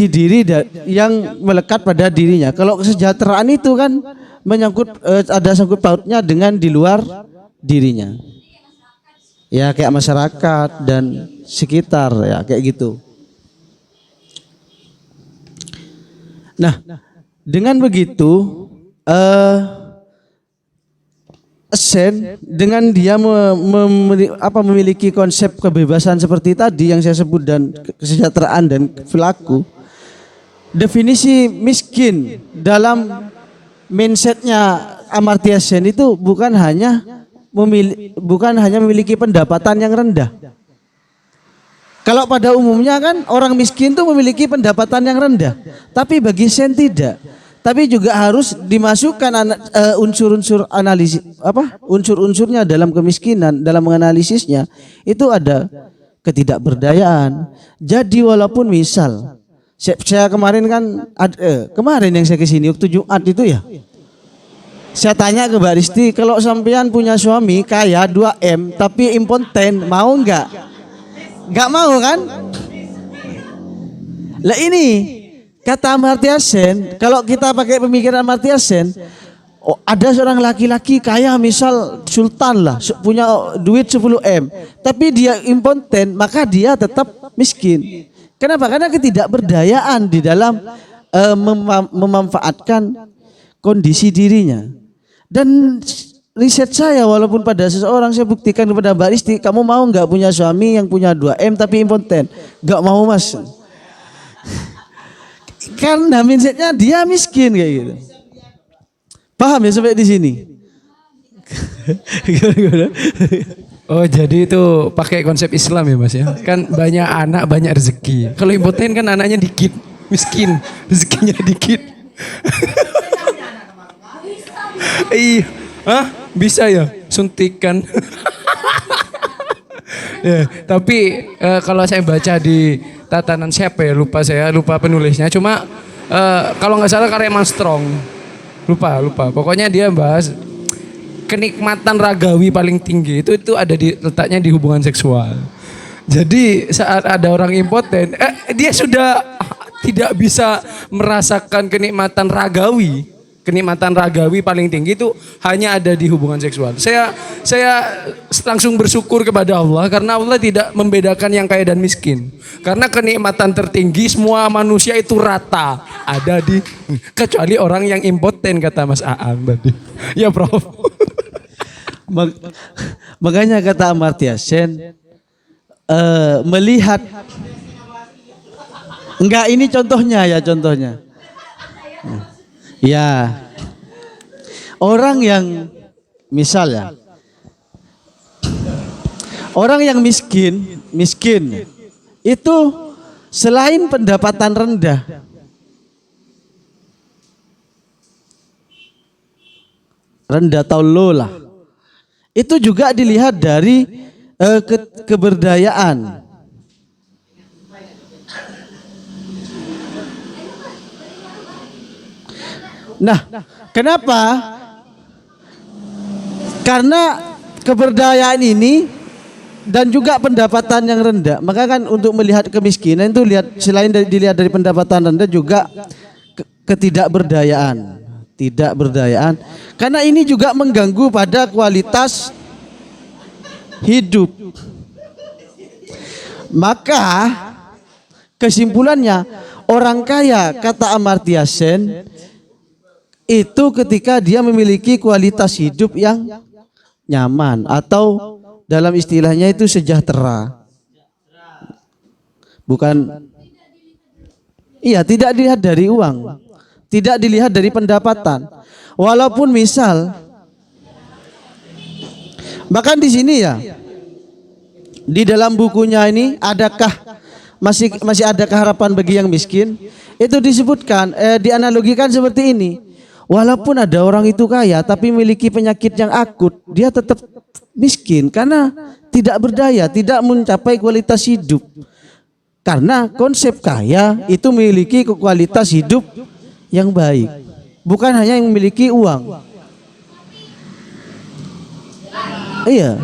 diri yang melekat pada dirinya. Kalau kesejahteraan itu kan menyangkut ada sangkut pautnya dengan di luar dirinya. Ya kayak masyarakat dan sekitar ya kayak gitu. Nah, dengan begitu Sen dengan dia memiliki konsep kebebasan seperti tadi yang saya sebut dan kesejahteraan dan pelaku, definisi miskin dalam mindsetnya Amartya Sen itu bukan hanya memiliki pendapatan yang rendah. Kalau pada umumnya kan orang miskin itu memiliki pendapatan yang rendah, tapi bagi Sen tidak. Tapi juga harus dimasukkan unsur-unsur analisis unsur-unsurnya dalam kemiskinan, dalam menganalisisnya itu ada ketidakberdayaan. Jadi walaupun misal saya kemarin kan kemarin yang saya kesini waktu Jumat itu ya, saya tanya ke Mbak Risti, kalau sampean punya suami kaya 2M tapi impoten mau nggak? Nggak mau kan? Lah ini kata Amartya Sen, kalau kita pakai pemikiran Amartya Sen, ada seorang laki-laki kaya misal sultan lah, punya duit 10M, tapi dia impoten, maka dia tetap miskin. Kenapa? Karena ketidakberdayaan di dalam memanfaatkan kondisi dirinya. Dan riset saya, walaupun pada seseorang saya buktikan kepada Mbak Risti, kamu mau nggak punya suami yang punya 2M tapi impoten? Nggak mau mas. Karena mindsetnya dia miskin kayak gitu. Paham ya sampai di sini? Oh jadi itu pakai konsep Islam ya mas ya? Kan banyak anak banyak rezeki. Kalau impoten kan anaknya dikit, miskin, rezekinya dikit. Iya, bisa ya suntikan. Ya, tapi kalau saya baca di tatanan siapa ya saya lupa penulisnya, cuma kalau nggak salah karya Strong, lupa pokoknya dia bahas kenikmatan ragawi paling tinggi itu ada letaknya di hubungan seksual. Jadi saat ada orang impoten dia sudah tidak bisa merasakan kenikmatan ragawi paling tinggi itu hanya ada di hubungan seksual. Saya langsung bersyukur kepada Allah karena Allah tidak membedakan yang kaya dan miskin. Karena kenikmatan tertinggi semua manusia itu rata ada di, kecuali orang yang impoten kata Mas Aang tadi. Ya Prof. Makanya kata Amartya Sen melihat, enggak ini contohnya. Ya, orang yang misalnya orang yang miskin itu selain pendapatan rendah, atau low lah, itu juga dilihat dari keberdayaan. Nah, kenapa? Karena keberdayaan ini dan juga pendapatan yang rendah. Maka kan untuk melihat kemiskinan itu selain dilihat dari pendapatan rendah juga ketidakberdayaan. Karena ini juga mengganggu pada kualitas hidup. Maka kesimpulannya orang kaya kata Amartya Sen itu ketika dia memiliki kualitas hidup yang nyaman atau dalam istilahnya itu sejahtera. Bukan, iya, tidak dilihat dari uang, tidak dilihat dari pendapatan. Walaupun misal, bahkan di sini ya, di dalam bukunya ini adakah masih adakah harapan bagi yang miskin? Itu disebutkan, dianalogikan seperti ini. Walaupun ada orang itu kaya tapi memiliki penyakit yang akut, dia tetap miskin karena tidak berdaya, tidak mencapai kualitas hidup. Karena konsep kaya itu memiliki kualitas hidup yang baik, bukan hanya yang memiliki uang. Iya.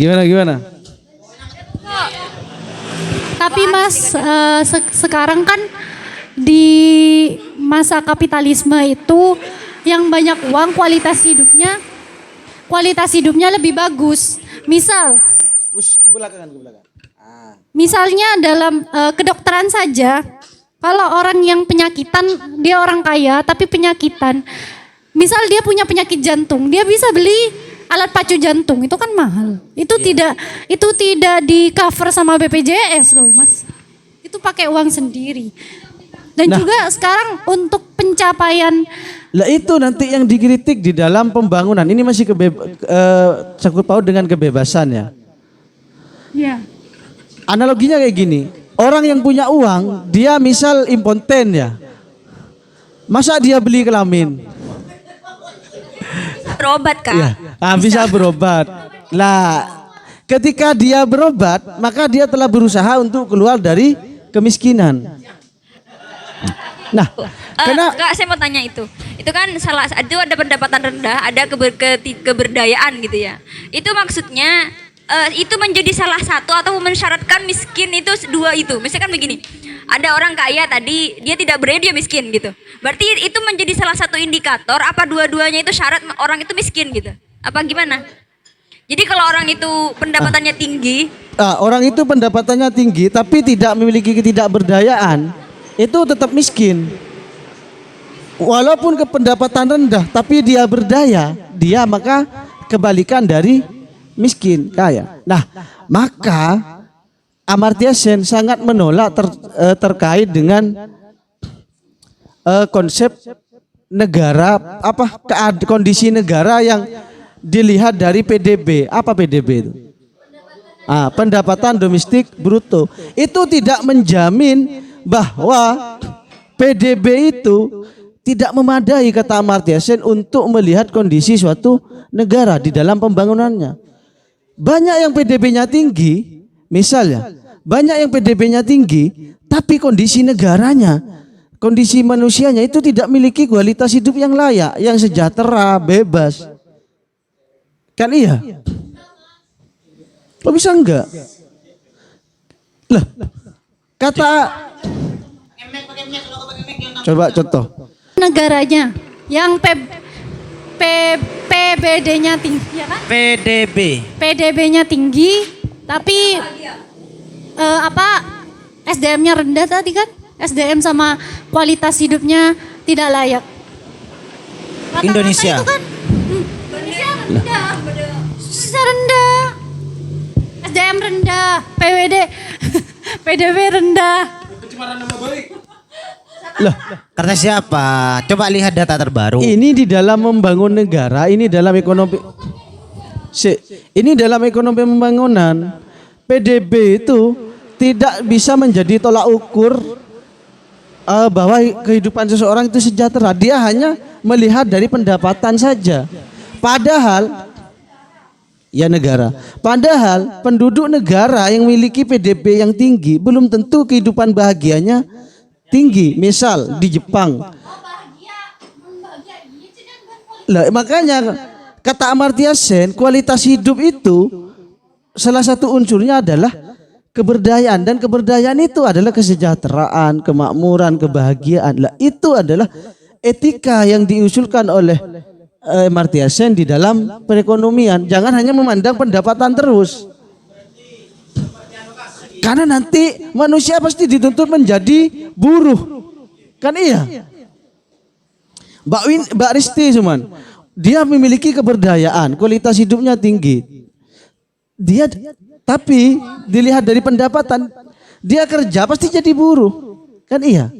Gimana? Tapi Mas, sekarang kan di masa kapitalisme itu yang banyak uang kualitas hidupnya lebih bagus. Misalnya dalam kedokteran saja, kalau orang yang penyakitan, dia orang kaya tapi penyakitan, misal dia punya penyakit jantung, dia bisa beli alat pacu jantung, itu kan mahal. Itu tidak di cover sama BPJS loh, Mas. Itu pakai uang sendiri. Dan juga sekarang untuk pencapaian, lah itu nanti yang dikritik di dalam pembangunan. Ini masih sangkut paut dengan kebebasan ya. ya, Analoginya kayak gini. Orang yang punya uang, dia misal impoten ya. Masa dia beli kelamin? Berobat Kak. Ya, bisa berobat. Lah, ketika dia berobat, maka dia telah berusaha untuk keluar dari kemiskinan. Nah, karena Kak, saya mau tanya itu. Itu kan itu ada pendapatan rendah, ada keberdayaan gitu ya. Itu maksudnya itu menjadi salah satu atau mensyaratkan miskin itu dua itu. Misalkan begini. Ada orang kaya tadi, dia tidak berdaya, dia miskin gitu. Berarti itu menjadi salah satu indikator apa dua-duanya itu syarat orang itu miskin gitu. Apa gimana? Jadi kalau orang itu pendapatannya tinggi, orang itu pendapatannya tinggi tapi tidak memiliki ketidakberdayaan, itu tetap miskin. Walaupun pendapatan rendah tapi dia berdaya, dia maka kebalikan dari miskin, kaya. Nah, maka Amartya Sen sangat menolak terkait dengan konsep negara, kondisi negara yang dilihat dari PDB. Apa PDB itu? Pendapatan domestik bruto. Itu tidak menjamin bahwa PDB itu tidak memadai, kata Amartya Sen, untuk melihat kondisi suatu negara di dalam pembangunannya. Banyak yang PDB-nya tinggi, misalnya banyak yang PDB-nya tinggi, tapi kondisi negaranya, kondisi manusianya itu tidak memiliki kualitas hidup yang layak, yang sejahtera, bebas. Kan iya? Kok bisa enggak? Lah, kata, coba contoh. negaranya yang PBD-nya tinggi, ya kan? PDB-nya tinggi, tapi SDM-nya rendah tadi kan? SDM sama kualitas hidupnya tidak layak. Rata-rata Indonesia. itu kan, Indonesia rendah. SDM rendah, PDB rendah. Lah, Karena siapa? Coba lihat data terbaru. ini di dalam membangun negara, ini dalam ekonomi. Ini dalam ekonomi pembangunan, PDB itu tidak bisa menjadi tolak ukur bahwa kehidupan seseorang itu sejahtera. Dia hanya melihat dari pendapatan saja. Padahal ya negara. Padahal penduduk negara yang memiliki PDB yang tinggi belum tentu kehidupan bahagianya tinggi. Misal di Jepang. Lah, makanya kata Amartya Sen, kualitas hidup itu salah satu unsurnya adalah keberdayaan, dan keberdayaan itu adalah kesejahteraan, kemakmuran, kebahagiaan. Lah, itu adalah etika yang diusulkan oleh Amartya Sen di dalam perekonomian. Jangan hanya memandang pendapatan terus. Karena nanti manusia pasti dituntut menjadi buruh. Kan iya? Mbak Risti cuman dia memiliki keberdayaan, kualitas hidupnya tinggi. Dia tapi dilihat dari pendapatan, dia kerja pasti jadi buruh. Kan iya.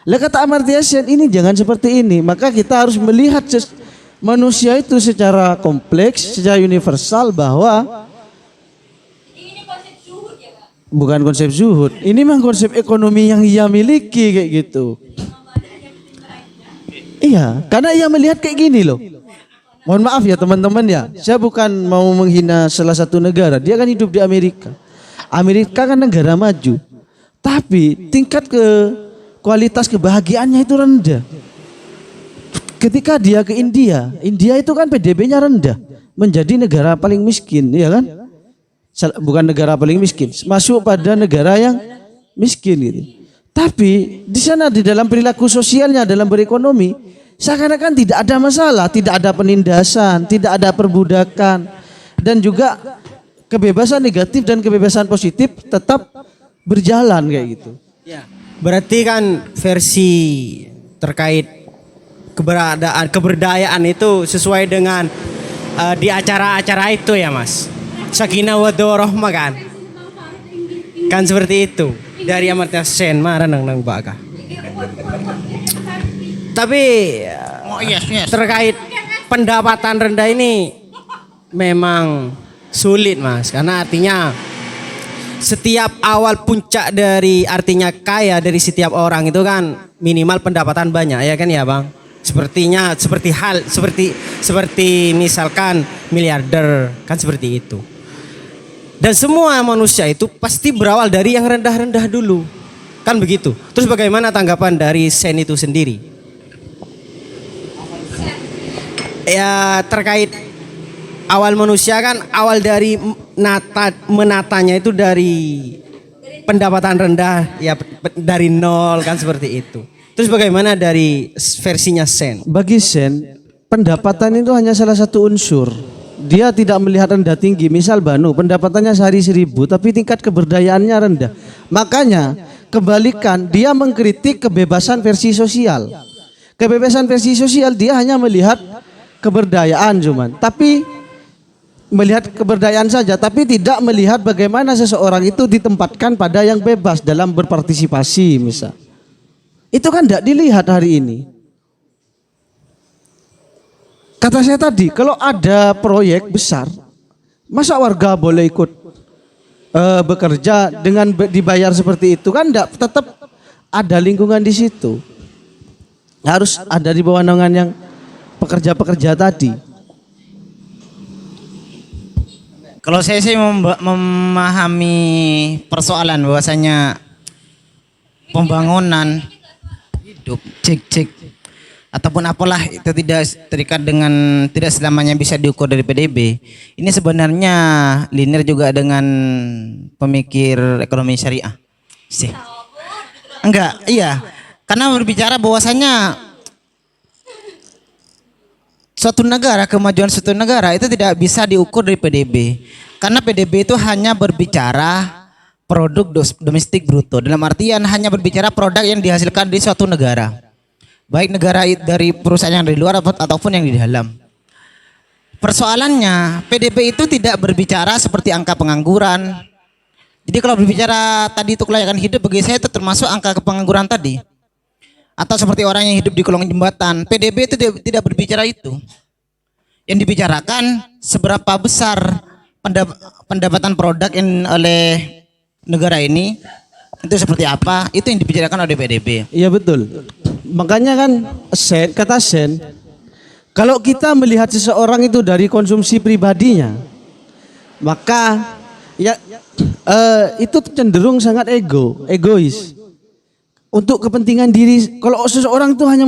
Lah kata Amartya Sen, ini jangan seperti ini. Maka kita harus melihat manusia itu secara kompleks, secara universal bahwa bukan konsep zuhud. Ini memang konsep ekonomi yang ia miliki kayak gitu. Iya, karena ia melihat kayak gini loh. Mohon maaf ya teman-teman ya, saya bukan mau menghina salah satu negara. Dia kan hidup di Amerika. Amerika kan negara maju. Tapi tingkat kualitas kebahagiaannya itu rendah. Ketika dia ke India, India itu kan PDB-nya rendah. Menjadi negara paling miskin, ya kan? Bukan negara paling miskin, masuk pada negara yang miskin gitu. Tapi di sana di dalam perilaku sosialnya, dalam berekonomi, seakan-akan tidak ada masalah, tidak ada penindasan, tidak ada perbudakan, dan juga kebebasan negatif dan kebebasan positif tetap berjalan kayak gitu. Ya. Berarti kan versi terkait keberdayaan itu sesuai dengan di acara-acara itu ya Mas. Sakinah wa warahmah kan. Kan seperti itu. Dari Amartya Sen marah nang baka. Tapi terkait pendapatan rendah ini memang sulit Mas, karena artinya setiap awal puncak dari artinya kaya dari setiap orang itu kan minimal pendapatan banyak ya kan ya Bang. Seperti misalkan miliarder kan seperti itu. Dan semua manusia itu pasti berawal dari yang rendah-rendah dulu. Kan begitu. Terus bagaimana tanggapan dari Sen itu sendiri? Ya terkait awal manusia kan awal dari menatanya itu dari pendapatan rendah ya dari nol kan seperti itu. Terus bagaimana dari versinya Sen? Bagi Sen, pendapatan itu hanya salah satu unsur. Dia tidak melihat rendah tinggi. Misal Banu, pendapatannya sehari 1.000, tapi tingkat keberdayaannya rendah. Makanya kebalikan, dia mengkritik kebebasan versi sosial. Kebebasan versi sosial dia hanya melihat keberdayaan cuman, tapi melihat keberdayaan saja, tapi tidak melihat bagaimana seseorang itu ditempatkan pada yang bebas dalam berpartisipasi misal. Itu kan tidak dilihat hari ini. Kata saya tadi, kalau ada proyek besar, masa warga boleh ikut bekerja dengan dibayar seperti itu kan enggak, tetap ada lingkungan di situ. Harus ada di bawah naungan yang pekerja-pekerja tadi. Kalau saya sih memahami persoalan bahwasanya pembangunan hidup cek ataupun apalah itu tidak terikat dengan tidak selamanya bisa diukur dari PDB. Ini sebenarnya linear juga dengan pemikir ekonomi syariah. Sih. Enggak, iya. Karena berbicara bahwasanya suatu negara, kemajuan suatu negara itu tidak bisa diukur dari PDB. Karena PDB itu hanya berbicara produk domestik bruto. Dalam artian hanya berbicara produk yang dihasilkan di suatu negara. Baik negara dari perusahaan yang dari luar ataupun yang di dalam. Persoalannya PDB itu tidak berbicara seperti angka pengangguran. Jadi kalau berbicara tadi itu kelayakan hidup, bagi saya itu termasuk angka pengangguran tadi. Atau seperti orang yang hidup di kolong jembatan. PDB itu tidak berbicara itu. Yang dibicarakan seberapa besar pendapatan produk yang oleh negara ini itu seperti apa, itu yang dibicarakan oleh PDB. Iya betul. Makanya kan kata Sen, kalau kita melihat seseorang itu dari konsumsi pribadinya, maka ya itu cenderung sangat egois. Untuk kepentingan diri. Kalau seseorang itu hanya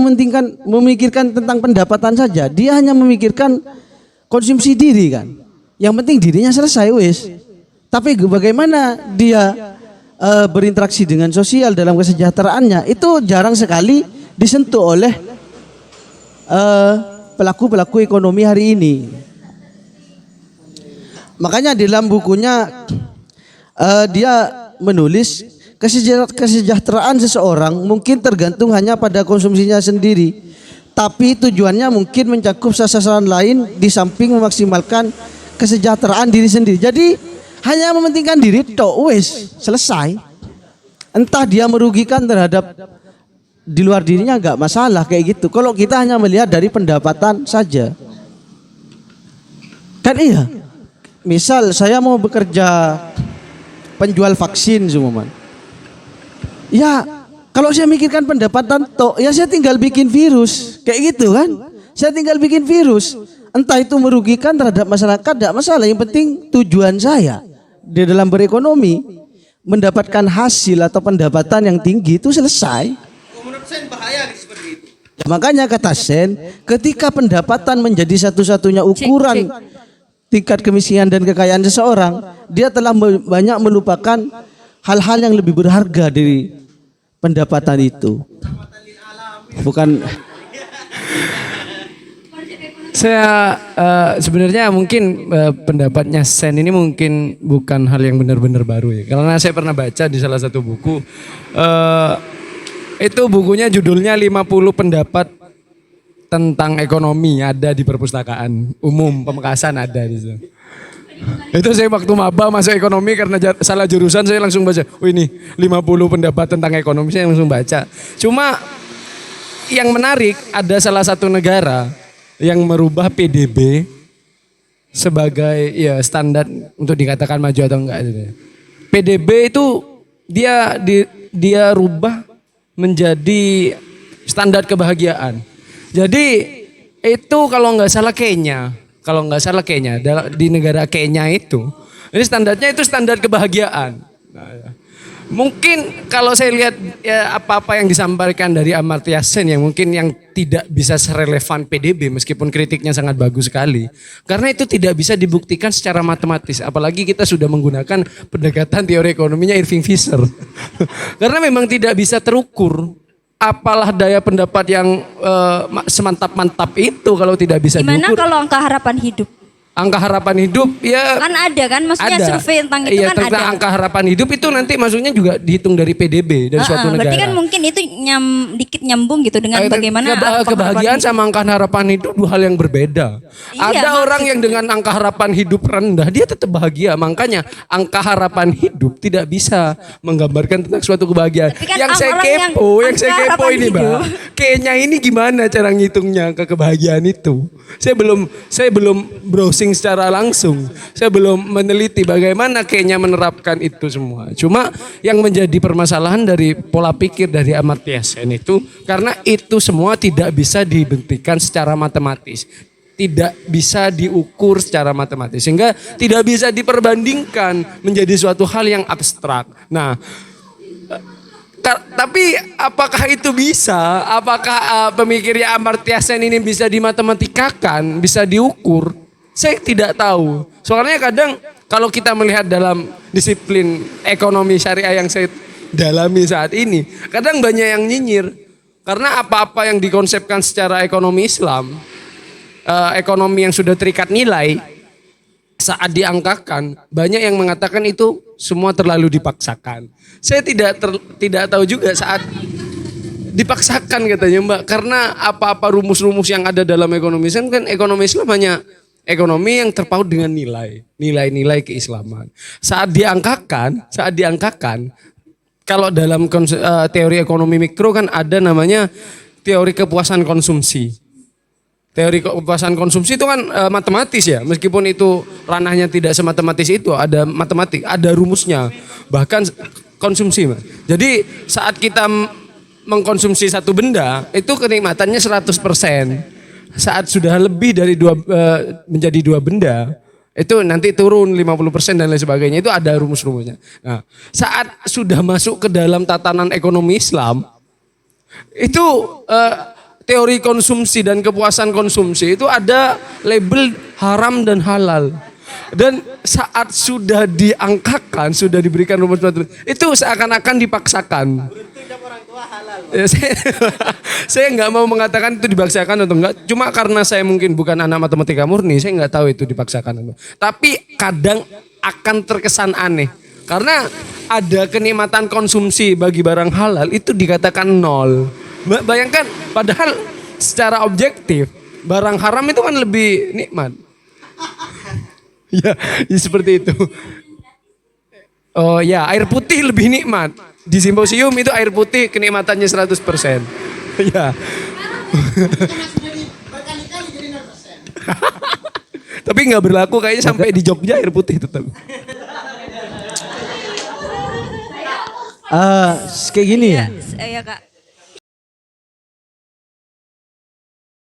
memikirkan tentang pendapatan saja, dia hanya memikirkan konsumsi diri kan. Yang penting dirinya selesai wis. Tapi bagaimana dia berinteraksi dengan sosial dalam kesejahteraannya, itu jarang sekali disentuh oleh pelaku-pelaku ekonomi hari ini. Makanya di dalam bukunya dia menulis kesejahteraan seseorang mungkin tergantung hanya pada konsumsinya sendiri, tapi tujuannya mungkin mencakup sasaran lain di samping memaksimalkan kesejahteraan diri sendiri. Jadi hanya mementingkan diri tok wes selesai. Entah dia merugikan terhadap di luar dirinya enggak masalah kayak gitu. Kalau kita hanya melihat dari pendapatan saja. Kan iya. Misal saya mau bekerja penjual vaksin semuanya. Ya, kalau saya mikirkan pendapatan tok, ya saya tinggal bikin virus. Kayak gitu kan. Saya tinggal bikin virus. Entah itu merugikan terhadap masyarakat, tidak masalah. Yang penting tujuan saya di dalam berekonomi mendapatkan hasil atau pendapatan yang tinggi itu selesai. Menurut saya bahaya seperti itu. Ya, makanya kata Sen, ketika pendapatan menjadi satu-satunya ukuran tingkat kemiskinan dan kekayaan seseorang, dia telah banyak melupakan hal-hal yang lebih berharga dari pendapatan itu. Bukan. Saya sebenarnya mungkin pendapatnya Sen ini mungkin bukan hal yang benar-benar baru ya. Karena saya pernah baca di salah satu buku, itu bukunya judulnya 50 pendapat tentang ekonomi, ada di perpustakaan umum Pamekasan, ada di situ. Itu saya waktu maba masuk ekonomi karena salah jurusan saya langsung baca. Oh ini 50 pendapat tentang ekonomi, saya langsung baca. Cuma yang menarik ada salah satu negara yang merubah PDB sebagai ya standar untuk dikatakan maju atau enggak. PDB itu dia rubah menjadi standar kebahagiaan. Jadi itu kalau nggak salah Kenya di negara Kenya itu, ini standarnya itu standar kebahagiaan. Nah, mungkin kalau saya lihat ya, apa-apa yang disampaikan dari Amartya Sen yang mungkin yang tidak bisa serelevan PDB meskipun kritiknya sangat bagus sekali. Karena itu tidak bisa dibuktikan secara matematis. Apalagi kita sudah menggunakan pendekatan teori ekonominya Irving Fisher. Karena memang tidak bisa terukur. Apalah daya pendapat yang semantap-mantap itu kalau tidak bisa Gimana diukur. kalau angka harapan hidup? Angka harapan hidup ya Kan ada kan, maksudnya ada. survei tentang itu Iya, kan tentang ada. angka harapan hidup itu nanti maksudnya juga dihitung dari PDB dari suatu negara. Berarti kan mungkin itu dikit nyambung gitu dengan bagaimana kebahagiaan sama angka harapan hidup dua hal yang berbeda. Iya, Ada orang yang dengan angka harapan hidup rendah dia tetap bahagia. Makanya angka harapan hidup tidak bisa menggambarkan tentang suatu kebahagiaan. Tapi kan Yang saya orang yang kepo angka harapan ini, hidup. Mbak. Kayaknya ini gimana cara ngitungnya angka kebahagiaan itu? Saya belum browsing secara langsung. Saya belum meneliti bagaimana kayaknya menerapkan itu semua. Cuma yang menjadi permasalahan dari pola pikir dari Amartya Sen itu karena itu semua tidak bisa dibuktikan secara matematis. Tidak bisa diukur secara matematis sehingga tidak bisa diperbandingkan menjadi suatu hal yang abstrak. Nah, tapi apakah itu bisa? Apakah pemikirnya Amartya Sen ini bisa dimatematikkan, bisa diukur? Saya tidak tahu. Soalnya kadang kalau kita melihat dalam disiplin ekonomi syariah yang saya dalami saat ini, kadang banyak yang nyinyir. Karena apa-apa yang dikonsepkan secara ekonomi Islam, ekonomi yang sudah terikat nilai, saat diangkakan, banyak yang mengatakan itu semua terlalu dipaksakan. Saya tidak tahu juga saat dipaksakan katanya Mbak, karena apa-apa rumus-rumus yang ada dalam ekonomi Islam kan ekonomi Islam hanya ekonomi yang terpaut dengan nilai-nilai keislaman. Saat diangkakan, kalau dalam teori ekonomi mikro kan ada namanya teori kepuasan konsumsi. Teori kepuasan konsumsi itu kan matematis ya, meskipun itu ranahnya tidak sematematis itu, ada matematik, ada rumusnya, bahkan konsumsi. Jadi saat kita mengkonsumsi satu benda, itu kenikmatannya 100%. Saat sudah lebih dari menjadi dua benda, itu nanti turun 50% dan lain sebagainya, itu ada rumus-rumusnya. Nah, saat sudah masuk ke dalam tatanan ekonomi Islam, itu teori konsumsi dan kepuasan konsumsi itu ada label haram dan halal. Dan saat sudah diangkakan, sudah diberikan rumus itu seakan-akan dipaksakan. Ya, saya nggak mau mengatakan itu dipaksakan atau enggak. Cuma karena saya mungkin bukan anak matematika murni, saya nggak tahu itu dipaksakan atau enggak. Tapi kadang akan terkesan aneh. Karena ada kenikmatan konsumsi bagi barang halal itu dikatakan nol. Bayangkan padahal secara objektif, barang haram itu kan lebih nikmat. Ya, ya seperti itu. Oh ya, air putih lebih nikmat. Di simposium itu air putih kenikmatannya 100%. Ya. Tapi nggak berlaku kayaknya sampai di Jogja air putih tetap. Kayak gini ya. Ya kak.